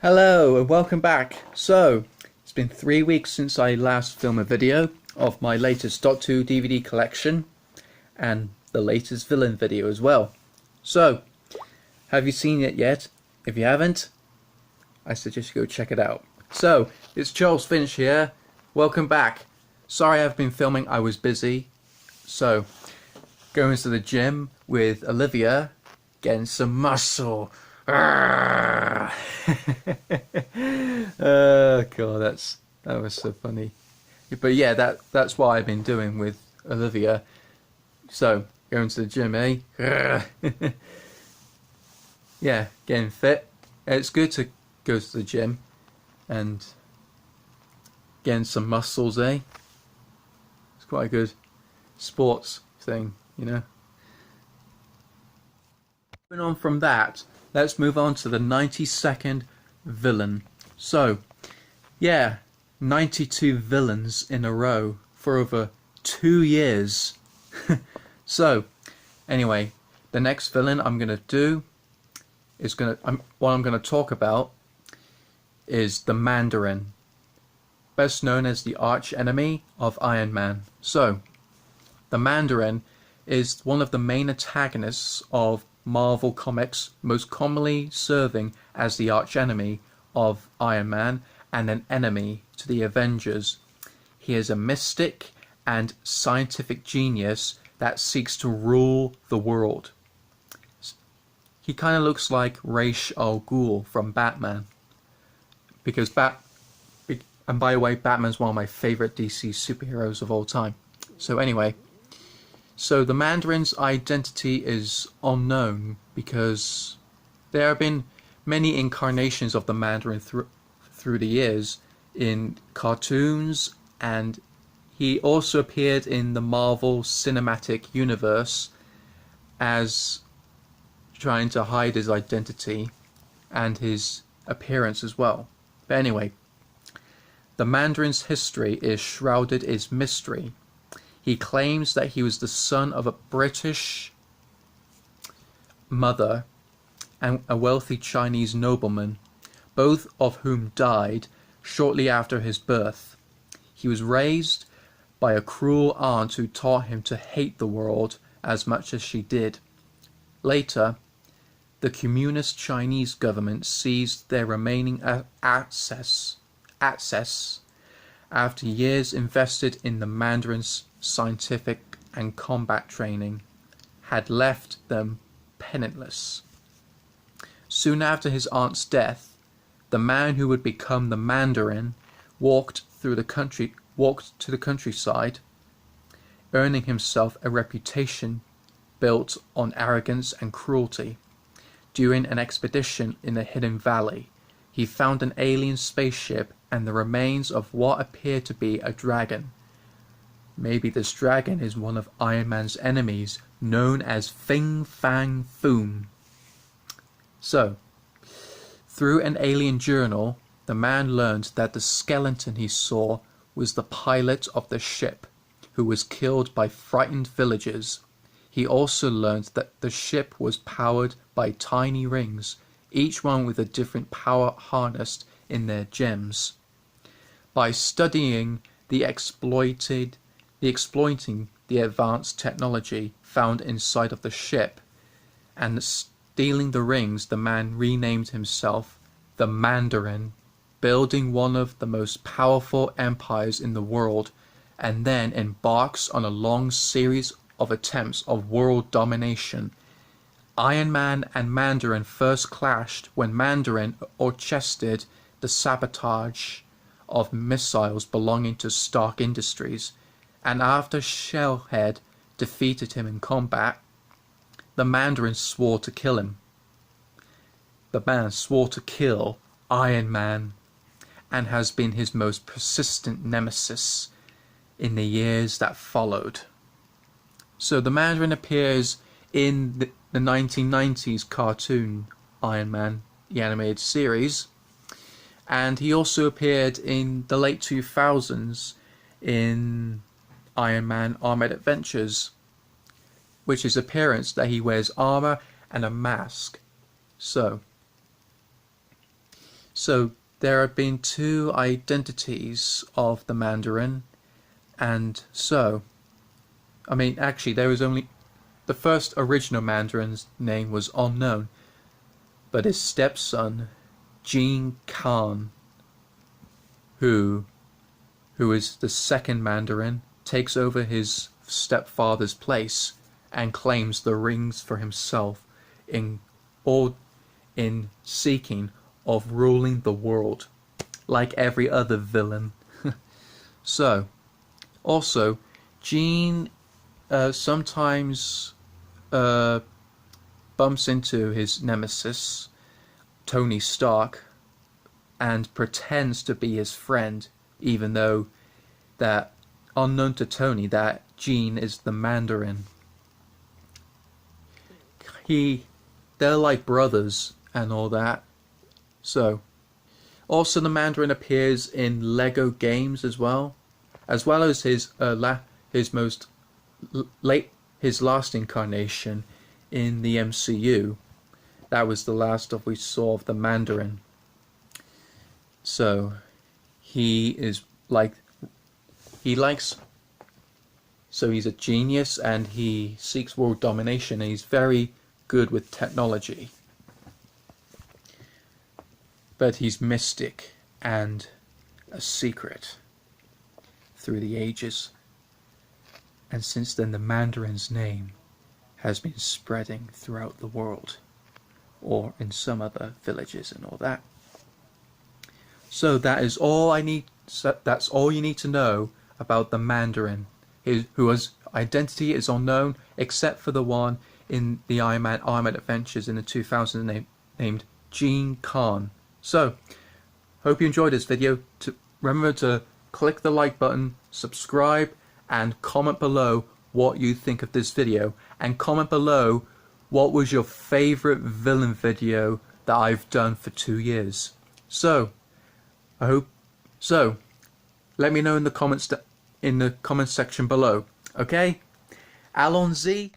Hello and welcome back. So, it's been 3 weeks since I last filmed a video of my latest Dot 2 DVD collection and the latest villain video as well. So, have you seen it yet? If you haven't, I suggest you go check it out. So, it's Charles Finch here. Welcome back. Sorry I've been filming, I was busy. So, going to the gym with Olivia, getting some muscle. Oh god, that was so funny. But yeah, that's what I've been doing with Olivia. So going to the gym, eh? Yeah, getting fit. It's good to go to the gym and getting some muscles, eh? It's quite a good sports thing, you know. Moving on from that, let's move on to the 92nd villain. So, yeah, 92 villains in a row for over 2 years. So, anyway, the next villain I'm gonna do is what I'm gonna talk about is the Mandarin, best known as the arch enemy of Iron Man. So, the Mandarin is one of the main antagonists of Marvel Comics, most commonly serving as the archenemy of Iron Man and an enemy to the Avengers. He is a mystic and scientific genius that seeks to rule the world. He kind of looks like Ra's al Ghul from Batman, because and by the way, Batman's one of my favorite DC superheroes of all time. So anyway, so the Mandarin's identity is unknown because there have been many incarnations of the Mandarin through the years in cartoons, and he also appeared in the Marvel Cinematic Universe as trying to hide his identity and his appearance as well. But anyway, the Mandarin's history is shrouded in mystery. He claims that he was the son of a British mother and a wealthy Chinese nobleman, both of whom died shortly after his birth. He was raised by a cruel aunt who taught him to hate the world as much as she did. Later, the communist Chinese government seized their remaining access after years invested in the Mandarin's scientific and combat training had left them penniless. Soon after his aunt's death, the man who would become the Mandarin walked to the countryside, earning himself a reputation built on arrogance and cruelty. During an expedition in a hidden valley, he found an alien spaceship and the remains of what appeared to be a dragon. Maybe this dragon is one of Iron Man's enemies, known as Fin Fang Foom. So, through an alien journal, the man learned that the skeleton he saw was the pilot of the ship, who was killed by frightened villagers. He also learned that the ship was powered by tiny rings, each one with a different power harnessed in their gems. By studying exploiting the advanced technology found inside of the ship and stealing the rings, the man renamed himself the Mandarin, building one of the most powerful empires in the world, and then embarks on a long series of attempts of world domination. Iron Man and Mandarin first clashed when Mandarin orchestrated the sabotage of missiles belonging to Stark Industries, and after Shellhead defeated him in combat, the Mandarin swore to kill him. The man swore to kill Iron Man and has been his most persistent nemesis in the years that followed. So the Mandarin appears in the 1990s cartoon Iron Man, the animated series, and he also appeared in the late 2000s in Iron Man Armored Adventures, which is appearance that he wears armor and a mask. So So there have been two identities of the Mandarin, and so, I mean, actually, there was only the first original Mandarin's name was unknown, but his stepson, Jean Khan, who is the second Mandarin, takes over his stepfather's place and claims the rings for himself in seeking of ruling the world, like every other villain. So, also, Jean sometimes bumps into his nemesis, Tony Stark, and pretends to be his friend, even though that, unknown to Tony, that Jean is the Mandarin. They're like brothers and all that. So, also the Mandarin appears in Lego games as well as his his last incarnation in the MCU. That was the last we saw of the Mandarin. So he's a genius, and he seeks world domination, and he's very good with technology. But he's mystic and a secret through the ages. And since then, the Mandarin's name has been spreading throughout the world, or in some other villages and all that. So that's all you need to know about the Mandarin, whose identity is unknown except for the one in the Iron Man Armored Adventures in the 2000 named Jean Khan. So, hope you enjoyed this video. Remember to click the like button, subscribe, and comment below what you think of this video. And comment below what was your favorite villain video that I've done for 2 years. So, let me know in the comments section below. Okay? Allons-y.